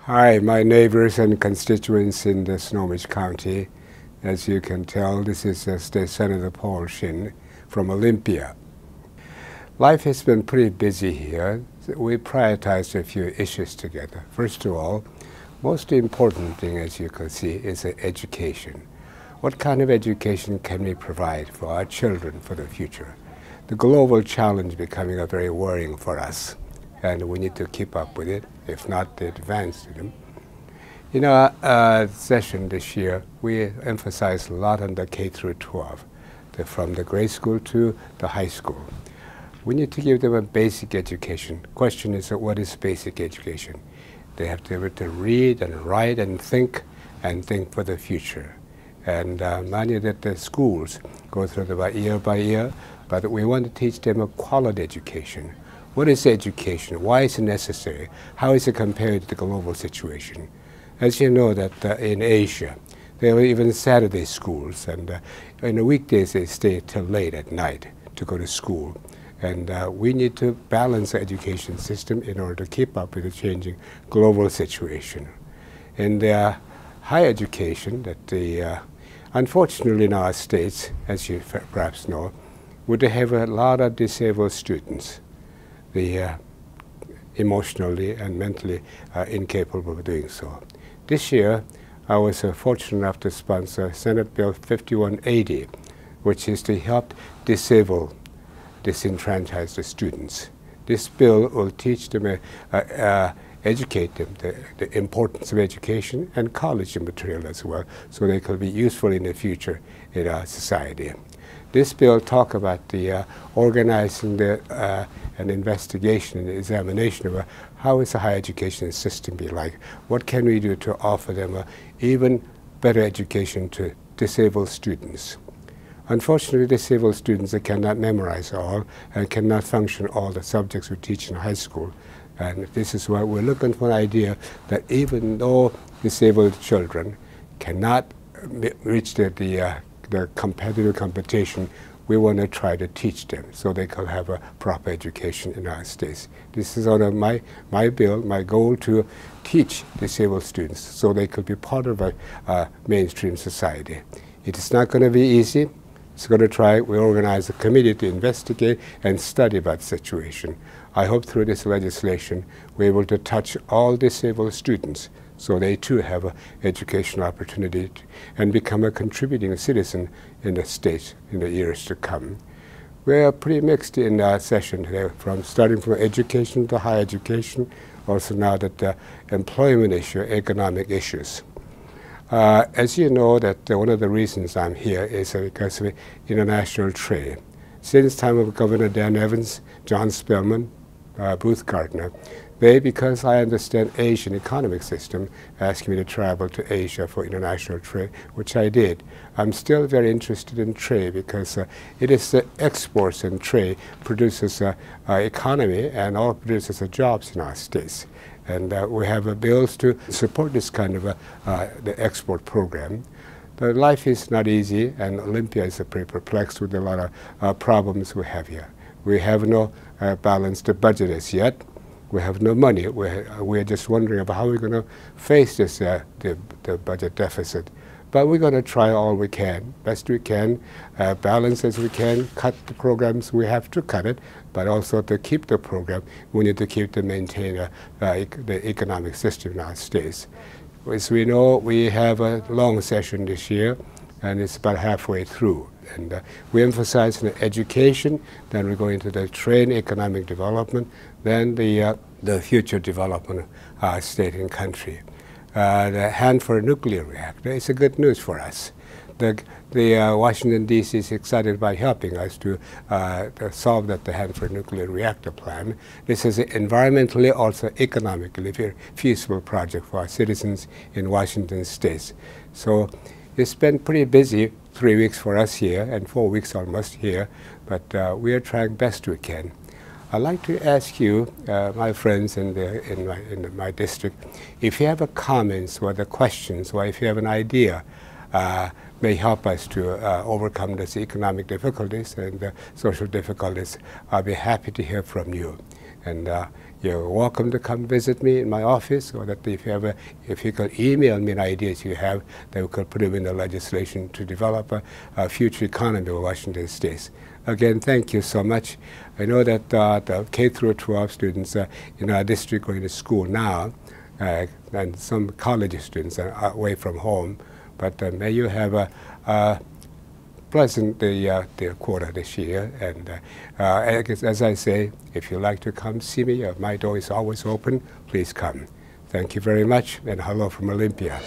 Hi, my neighbors and constituents in the Snohomish County. As you can tell, this is State Senator Paul Shin from Olympia. Life has been pretty busy here. We prioritized a few issues together. First of all, most important thing, as you can see, is education. What kind of education can we provide for our children for the future? The global challenge becoming very worrying for us, and we need to keep up with it, if not advance them. In our session this year, we emphasized a lot on the K through 12, from the grade school to the high school. We need to give them a basic education. Question is, what is basic education? They have to be able to read and write and think for the future. And many that the schools go through year by year, but we want to teach them a quality education. What is education? Why is it necessary? How is it compared to the global situation? As you know that in Asia, there are even Saturday schools, and in the weekdays they stay till late at night to go to school. And we need to balance the education system in order to keep up with the changing global situation. In the higher education, unfortunately in our states, as you perhaps know, would have a lot of disabled students. Emotionally and mentally incapable of doing so. This year, I was fortunate enough to sponsor Senate Bill 5180, which is to help disenfranchised students. This bill will teach them, educate them the importance of education and college material as well, so they can be useful in the future in our society. This bill talks about the organizing an investigation and examination of how is the higher education system be like. What can we do to offer them even better education to disabled students? Unfortunately, disabled students cannot memorize all and cannot function all the subjects we teach in high school. And this is why we're looking for an idea that even though disabled children cannot reach the competitive competition, we want to try to teach them so they can have a proper education in our states. This is my bill, my goal to teach disabled students so they could be part of a mainstream society. It is not going to be easy. It's going to try. We organize a committee to investigate and study about the situation. I hope through this legislation we're able to touch all disabled students so they too have an educational opportunity and become a contributing citizen in the state in the years to come. We're pretty mixed in our session today, starting from education to higher education, also now that the employment issue, economic issues. As you know, that one of the reasons I'm here is because of international trade. Since the time of Governor Dan Evans, John Spellman, Booth Gardner, because I understand Asian economic system, asked me to travel to Asia for international trade, which I did. I'm still very interested in trade because it is the exports and trade produces economy and all produces jobs in our states. And we have bills to support this kind of the export program. But life is not easy, and Olympia is pretty perplexed with a lot of problems we have here. We have no balanced budget as yet. We have no money. We're just wondering about how we're going to face this the budget deficit. But we're going to try all we can, best we can, balance as we can, cut the programs we have to cut it, but also to keep the program, we need to maintain the economic system in our states. As we know, we have a long session this year, and it's about halfway through. And we emphasize in education, then we go into the trade, economic development, then the future development of our state and country. The Hanford nuclear reactor is a good news for us. The Washington, D.C. is excited about helping us to solve the Hanford nuclear reactor plan. This is an environmentally, also economically very feasible project for our citizens in Washington State. So it's been pretty busy, 3 weeks for us here and 4 weeks almost here, but we are trying best we can. I'd like to ask you, my friends in my district, if you have comments or questions, or if you have an idea, may help us to overcome these economic difficulties and social difficulties, I'll be happy to hear from you. And you're welcome to come visit me in my office, or that if you could email me ideas you have, that we could put them in the legislation to develop a future economy of Washington State. Again, thank you so much. I know that the K through 12 students in our district going to school now, and some college students are away from home, but may you have a pleasant quarter this year. And as I say, if you'd like to come see me, my door is always open. Please come. Thank you very much, and hello from Olympia.